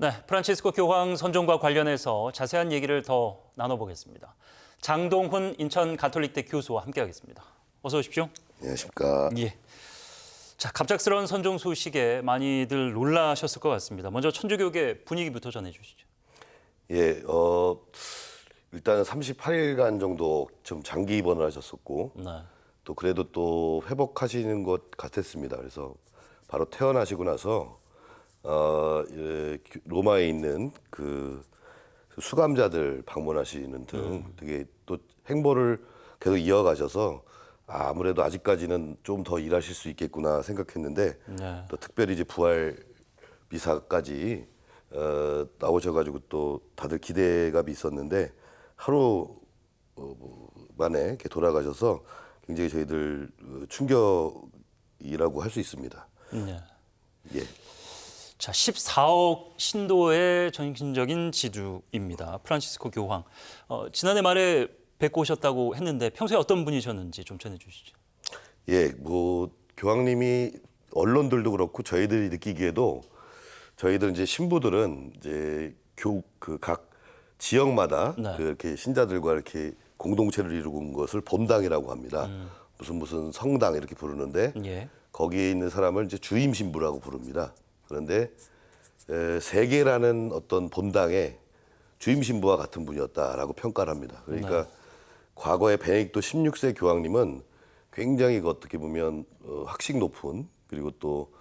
네, 프란치스코 교황 선종과 관련해서 자세한 얘기를 더 나눠보겠습니다. 장동훈 인천 가톨릭대 교수와 함께하겠습니다. 어서 오십시오. 안녕하십니까. 예. 자, 갑작스러운 선종 소식에 많이들 놀라셨을 것 같습니다. 먼저 천주교계 분위기부터 전해주시죠. 예, 일단 38일간 정도 좀 장기 입원을 하셨었고, 네. 또 그래도 또 회복하시는 것 같았습니다. 그래서 바로 퇴원하시고 나서 로마에 있는 그 수감자들 방문하시는 등 되게 또 행보를 계속 이어가셔서 아무래도 아직까지는 좀 더 일하실 수 있겠구나 생각했는데 네. 또 특별히 이제 부활 미사까지 나오셔가지고 또 다들 기대감이 있었는데 하루 만에 이렇게 돌아가셔서 굉장히 저희들 충격이라고 할 수 있습니다. 네. 예. 자, 14억 신도의 전신적인 지주입니다. 프란치스코 교황. 지난해 말에 뵙고 오셨다고 했는데 평소에 어떤 분이셨는지 좀 전해주시죠. 예, 뭐 교황님이 언론들도 그렇고 저희들이 느끼기에도 저희들 이제 신부들은 이제 각 지역마다 네. 그렇게 신자들과 이렇게 공동체를 이루는 것을 본당이라고 합니다. 무슨 성당 이렇게 부르는데 예. 거기에 있는 사람을 이제 주임 신부라고 부릅니다. 그런데 세계라는 어떤 본당의 주임 신부와 같은 분이었다라고 평가를 합니다. 그러니까 과거에 베네딕토 16세 교황님은 굉장히 어떻게 보면 학식 높은 그리고 또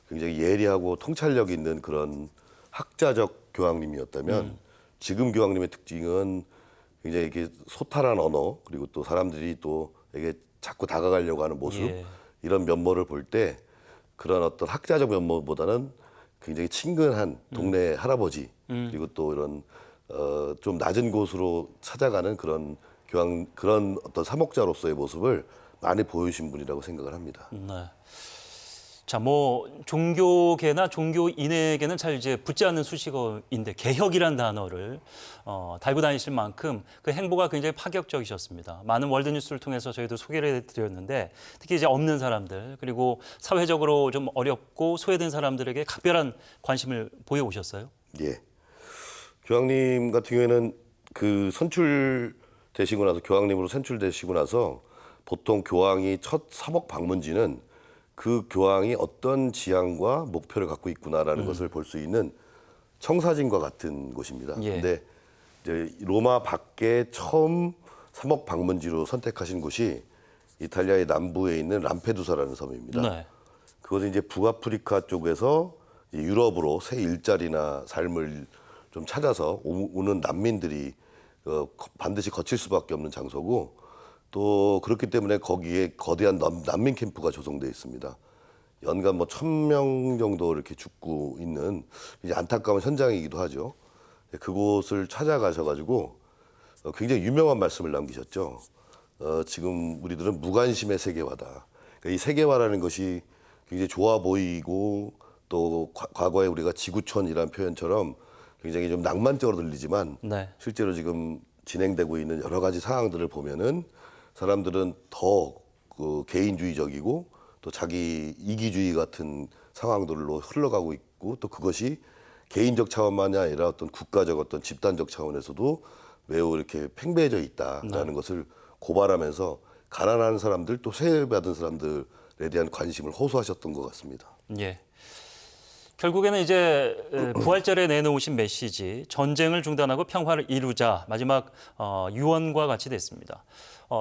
굉장히 예리하고 통찰력 있는 그런 학자적 교황님이었다면 지금 교황님의 특징은 굉장히 이렇게 소탈한 언어 그리고 또 사람들이 또 이게 자꾸 다가가려고 하는 모습 예. 이런 면모를 볼 때 그런 어떤 학자적 면모보다는 굉장히 친근한 동네 할아버지 그리고 또 이런 좀 낮은 곳으로 찾아가는 그런 교황 그런 어떤 사목자로서의 모습을 많이 보여주신 분이라고 생각을 합니다. 네. 자, 뭐 종교계나 종교인에게는 잘 이제 붙지 않는 수식어인데 개혁이란 단어를 달고 다니실 만큼 그 행보가 굉장히 파격적이셨습니다. 많은 월드뉴스를 통해서 저희도 소개를 해드렸는데 특히 이제 없는 사람들 그리고 사회적으로 좀 어렵고 소외된 사람들에게 각별한 관심을 보여오셨어요. 예. 교황님 같은 경우에는 그 선출되시고 나서 교황님으로 선출되시고 나서 보통 교황이 첫 사목 방문지는 그 교황이 어떤 지향과 목표를 갖고 있구나라는 것을 볼 수 있는 청사진과 같은 곳입니다. 예. 근데 이제 로마 밖에 처음 사목 방문지로 선택하신 곳이 이탈리아의 남부에 있는 람페두사라는 섬입니다. 네. 그것은 이제 북아프리카 쪽에서 이제 유럽으로 새 일자리나 삶을 좀 찾아서 오는 난민들이 반드시 거칠 수밖에 없는 장소고 또 그렇기 때문에 거기에 거대한 난민 캠프가 조성되어 있습니다. 연간 뭐 1,000명 정도 이렇게 죽고 있는 이제 안타까운 현장이기도 하죠. 그곳을 찾아가셔가지고 굉장히 유명한 말씀을 남기셨죠. 지금 우리들은 무관심의 세계화다. 그러니까 이 세계화라는 것이 굉장히 좋아 보이고 또 과거에 우리가 지구촌이라는 표현처럼 굉장히 좀 낭만적으로 들리지만 네. 실제로 지금 진행되고 있는 여러 가지 상황들을 보면은 사람들은 더 그 개인주의적이고 또 자기 이기주의 같은 상황들로 흘러가고 있고 또 그것이 개인적 차원만이 아니라 어떤 국가적 어떤 집단적 차원에서도 매우 이렇게 팽배해져 있다라는 것을 고발하면서 가난한 사람들 또 세뇌받은 사람들에 대한 관심을 호소하셨던 것 같습니다. 예. 결국에는 이제 부활절에 내놓으신 메시지 전쟁을 중단하고 평화를 이루자 마지막 유언과 같이 됐습니다.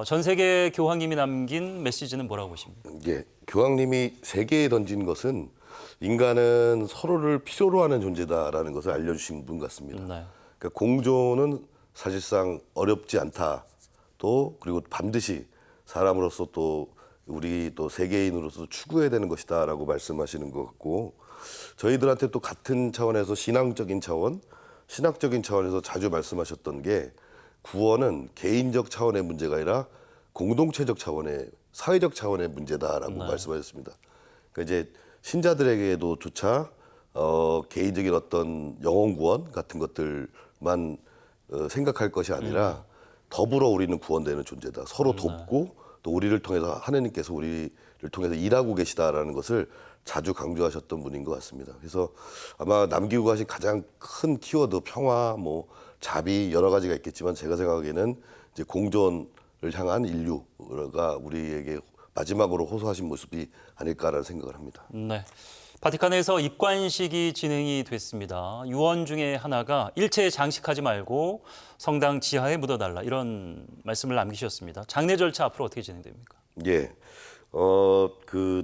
전 세계 교황님이 남긴 메시지는 뭐라고 보십니까? 예, 교황님이 세계에 던진 것은 인간은 서로를 필요로 하는 존재다라는 것을 알려주신 분 같습니다. 네. 그러니까 공존은 사실상 어렵지 않다. 또 그리고 반드시 사람으로서 또 우리 또 세계인으로서 추구해야 되는 것이다라고 말씀하시는 것 같고 저희들한테 또 같은 차원에서 신앙적인 차원에서 자주 말씀하셨던 게 구원은 개인적 차원의 문제가 아니라 공동체적 차원의 사회적 차원의 문제다라고 말씀하셨습니다. 그러니까 이제 신자들에게도 조차 개인적인 어떤 영혼 구원 같은 것들만 생각할 것이 아니라 더불어 우리는 구원되는 존재다. 서로 돕고 또 우리를 통해서 하나님께서 우리를 통해서 일하고 계시다라는 것을 자주 강조하셨던 분인 것 같습니다. 그래서 아마 남기고 가신 가장 큰 키워드 평화, 뭐 자비 여러 가지가 있겠지만 제가 생각하기에는 이제 공존을 향한 인류가 우리에게 마지막으로 호소하신 모습이 아닐까라는 생각을 합니다. 네. 바티칸에서 입관식이 진행이 됐습니다. 유언 중에 하나가 일체에 장식하지 말고 성당 지하에 묻어달라 이런 말씀을 남기셨습니다. 장례 절차 앞으로 어떻게 진행됩니까? 예, 그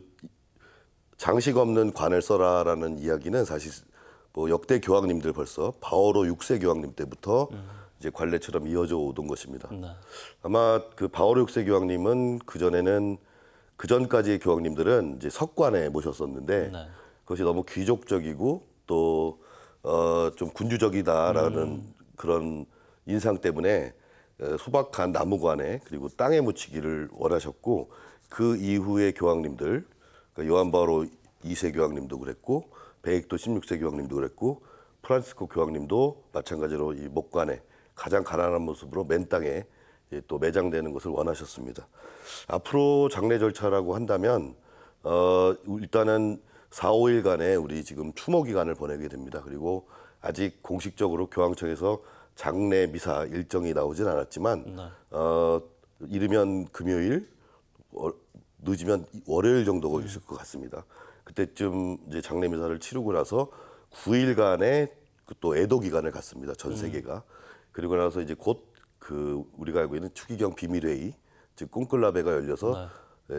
장식 없는 관을 써라라는 이야기는 사실 뭐 역대 교황님들 벌써 바오로 6세 교황님 때부터 이제 관례처럼 이어져 오던 것입니다. 네. 아마 그 바오로 6세 교황님은 그 전까지의 교황님들은 이제 석관에 모셨었는데 네. 그것이 너무 귀족적이고 또 좀 군주적이다라는 그런 인상 때문에 소박한 나무관에 그리고 땅에 묻히기를 원하셨고 그 이후의 교황님들 그러니까 요한 바오로 2세 교황님도 그랬고 베네딕토 16세 교황님도 그랬고 프란시스코 교황님도 마찬가지로 이 목관에 가장 가난한 모습으로 맨 땅에 또 매장되는 것을 원하셨습니다. 앞으로 장례 절차라고 한다면 일단은 4, 5일간의 우리 지금 추모 기간을 보내게 됩니다. 그리고 아직 공식적으로 교황청에서 장례 미사 일정이 나오진 않았지만 이르면 금요일, 늦으면 월요일 정도가 있을 것 같습니다. 그때쯤 이제 장례 미사를 치르고 나서 9일간의 또 애도 기간을 갖습니다. 전 세계가. 그리고 나서 이제 곧 그 우리가 알고 있는 추기경 비밀회의, 즉 콘클라베가 열려서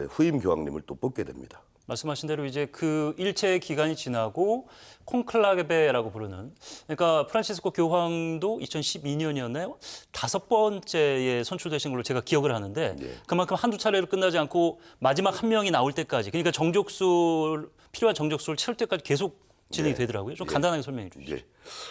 후임 교황님을 또 뽑게 됩니다. 말씀하신 대로 이제 그 일체 기간이 지나고 콘클라베라고 부르는 그러니까 프란시스코 교황도 2012년이었나요? 5번째에 선출되신 걸로 제가 기억을 하는데 그만큼 한두 차례로 끝나지 않고 마지막 한 명이 나올 때까지 그러니까 필요한 정적수를 채울 때까지 계속 진행이 되더라고요. 좀 간단하게 설명해 주시죠.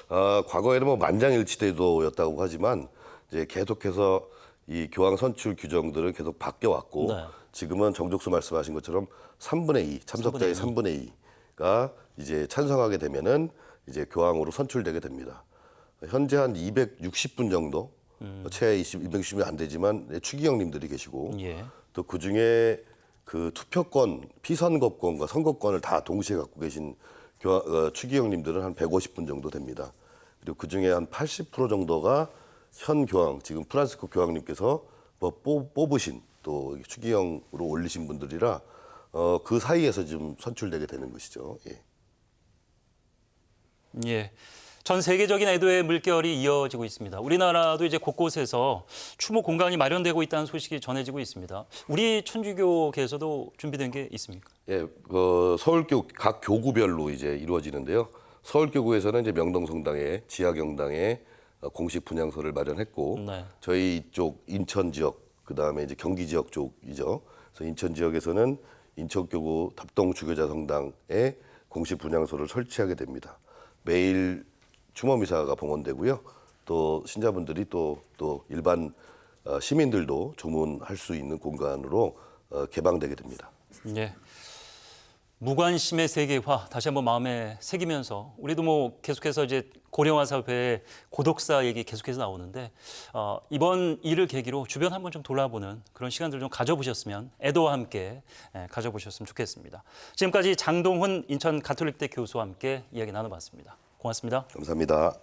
과거에는 뭐 만장일치제도였다고 하지만 이제 계속해서 이 교황 선출 규정들은 계속 바뀌어 왔고 지금은 정족수 말씀하신 것처럼 3분의 2 참석자의 3분의 2가 이제 찬성하게 되면은 이제 교황으로 선출되게 됩니다. 현재 한 260분 정도 채 260이 안 되지만 추기경님들이 계시고 또 그 중에 그 투표권, 피선거권과 선거권을 다 동시에 갖고 계신 추기경님들은 한 150분 정도 됩니다. 그리고 그 중에 한 80% 정도가 현 교황, 지금 프란시스코 교황님께서 뭐 뽑으신 또 추기경으로 올리신 분들이라 그 사이에서 지금 선출되게 되는 것이죠. 예. 전 세계적인 애도의 물결이 이어지고 있습니다. 우리나라도 이제 곳곳에서 추모 공간이 마련되고 있다는 소식이 전해지고 있습니다. 우리 천주교계에서도 준비된 게 있습니까? 예, 서울교 각 교구별로 이제 이루어지는데요. 서울교구에서는 이제 명동성당에 지하경당에 공식 분향소를 마련했고 저희 이쪽 인천 지역 그다음에 이제 경기 지역 쪽이죠. 그래서 인천 지역에서는 인천교구 답동주교자 성당에 공식 분향소를 설치하게 됩니다. 매일 추모 미사가 봉헌되고요. 또 신자분들이 또 일반 시민들도 조문할 수 있는 공간으로 개방되게 됩니다. 예. 무관심의 세계화 다시 한번 마음에 새기면서 우리도 뭐 계속해서 이제 고령화 사회의 고독사 얘기 계속해서 나오는데 이번 일을 계기로 주변 한번 좀 돌아보는 그런 시간들 좀 가져보셨으면 애도와 함께 가져보셨으면 좋겠습니다. 지금까지 장동훈 인천 가톨릭대 교수와 함께 이야기 나눠봤습니다. 고맙습니다. 감사합니다.